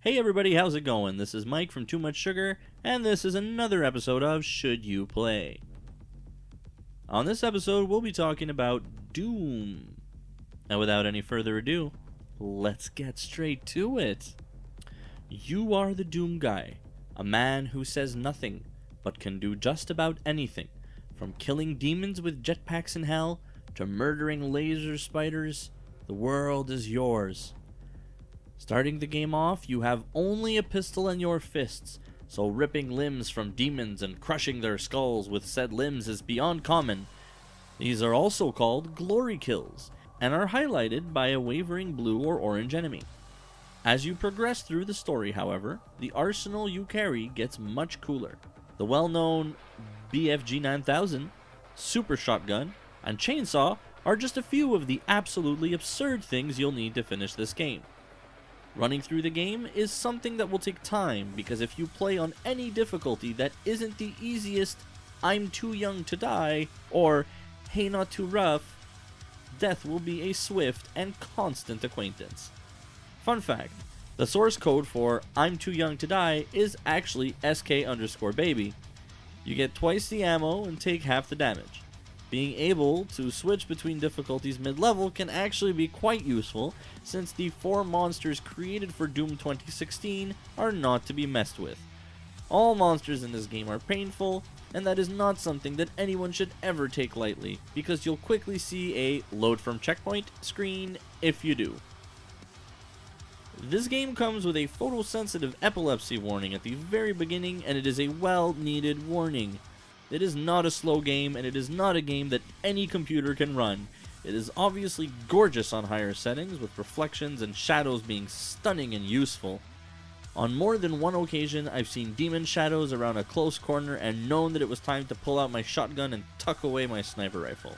Hey everybody, how's it going? This is Mike from Too Much Sugar, and this is another episode of Should You Play? On this episode, we'll be talking about Doom. And without any further ado, let's get straight to it. You are the Doom guy, a man who says nothing, but can do just about anything, from killing demons with jetpacks in hell, to murdering laser spiders. The world is yours. Starting the game off, you have only a pistol in your fists, so ripping limbs from demons and crushing their skulls with said limbs is beyond common. These are also called glory kills, and are highlighted by a wavering blue or orange enemy. As you progress through the story, however, the arsenal you carry gets much cooler. The well-known BFG 9000, super shotgun, and chainsaw are just a few of the absolutely absurd things you'll need to finish this game. Running through the game is something that will take time, because if you play on any difficulty that isn't the easiest I'm too young to die, or hey not too rough, death will be a swift and constant acquaintance. Fun fact, the source code for I'm too young to die is actually SK_baby. You get twice the ammo and take half the damage. Being able to switch between difficulties mid-level can actually be quite useful, since the 4 monsters created for Doom 2016 are not to be messed with. All monsters in this game are painful, and that is not something that anyone should ever take lightly, because you'll quickly see a load from checkpoint screen if you do. This game comes with a photosensitive epilepsy warning at the very beginning, and it is a well-needed warning. It is not a slow game, and it is not a game that any computer can run. It is obviously gorgeous on higher settings, with reflections and shadows being stunning and useful. On more than one occasion, I've seen demon shadows around a close corner and known that it was time to pull out my shotgun and tuck away my sniper rifle.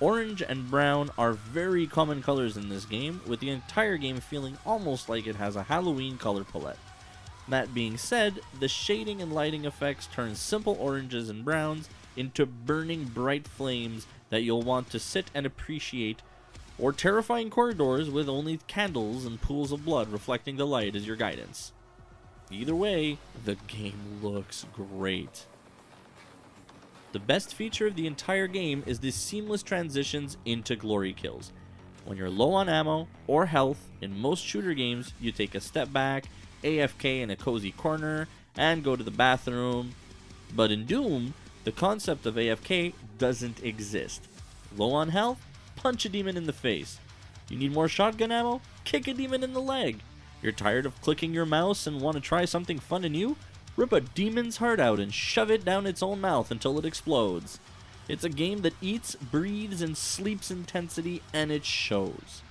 Orange and brown are very common colors in this game, with the entire game feeling almost like it has a Halloween color palette. That being said, the shading and lighting effects turn simple oranges and browns into burning bright flames that you'll want to sit and appreciate, or terrifying corridors with only candles and pools of blood reflecting the light as your guidance. Either way, the game looks great. The best feature of the entire game is the seamless transitions into glory kills. When you're low on ammo or health, in most shooter games, you take a step back, AFK in a cozy corner, and go to the bathroom. But in Doom, the concept of AFK doesn't exist. Low on health? Punch a demon in the face. You need more shotgun ammo? Kick a demon in the leg. You're tired of clicking your mouse and want to try something fun and new? Rip a demon's heart out and shove it down its own mouth until it explodes. It's a game that eats, breathes, and sleeps intensity, and it shows.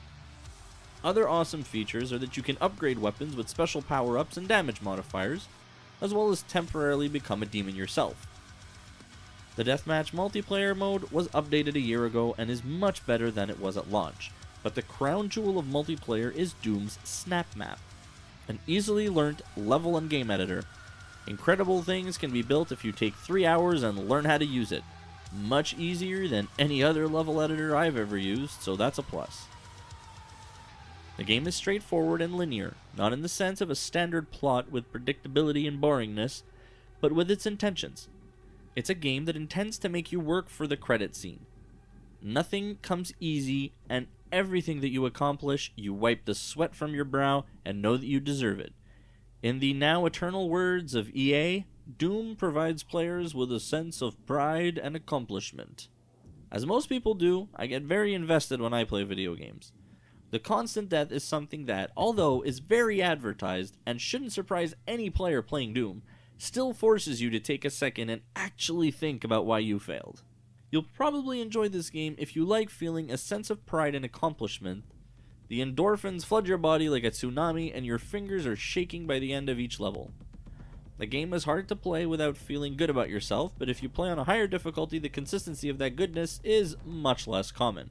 Other awesome features are that you can upgrade weapons with special power-ups and damage modifiers, as well as temporarily become a demon yourself. The Deathmatch multiplayer mode was updated a year ago and is much better than it was at launch, but the crown jewel of multiplayer is Doom's Snap Map, an easily learnt level and game editor. Incredible things can be built if you take 3 hours and learn how to use it. Much easier than any other level editor I've ever used, so that's a plus. The game is straightforward and linear, not in the sense of a standard plot with predictability and boringness, but with its intentions. It's a game that intends to make you work for the credit scene. Nothing comes easy, and everything that you accomplish, you wipe the sweat from your brow and know that you deserve it. In the now eternal words of EA, Doom provides players with a sense of pride and accomplishment. As most people do, I get very invested when I play video games. The constant death is something that, although is very advertised and shouldn't surprise any player playing Doom, still forces you to take a second and actually think about why you failed. You'll probably enjoy this game if you like feeling a sense of pride and accomplishment. The endorphins flood your body like a tsunami, and your fingers are shaking by the end of each level. The game is hard to play without feeling good about yourself, but if you play on a higher difficulty, the consistency of that goodness is much less common.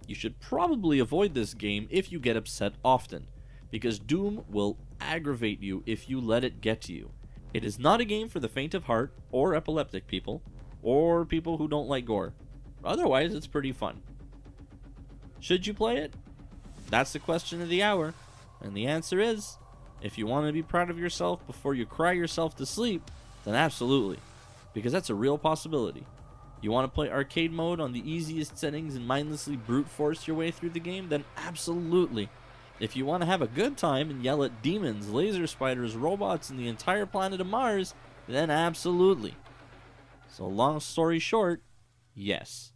You should probably avoid this game if you get upset often, because Doom will aggravate you if you let it get to you. It is not a game for the faint of heart, or epileptic people, or people who don't like gore. Otherwise, it's pretty fun. Should you play it? That's the question of the hour, and the answer is, If you want to be proud of yourself before you cry yourself to sleep, then absolutely, because that's a real possibility. You want to play arcade mode on the easiest settings and mindlessly brute force your way through the game? Then absolutely. If you want to have a good time and yell at demons, laser spiders, robots, and the entire planet of Mars, then absolutely. So long story short, yes.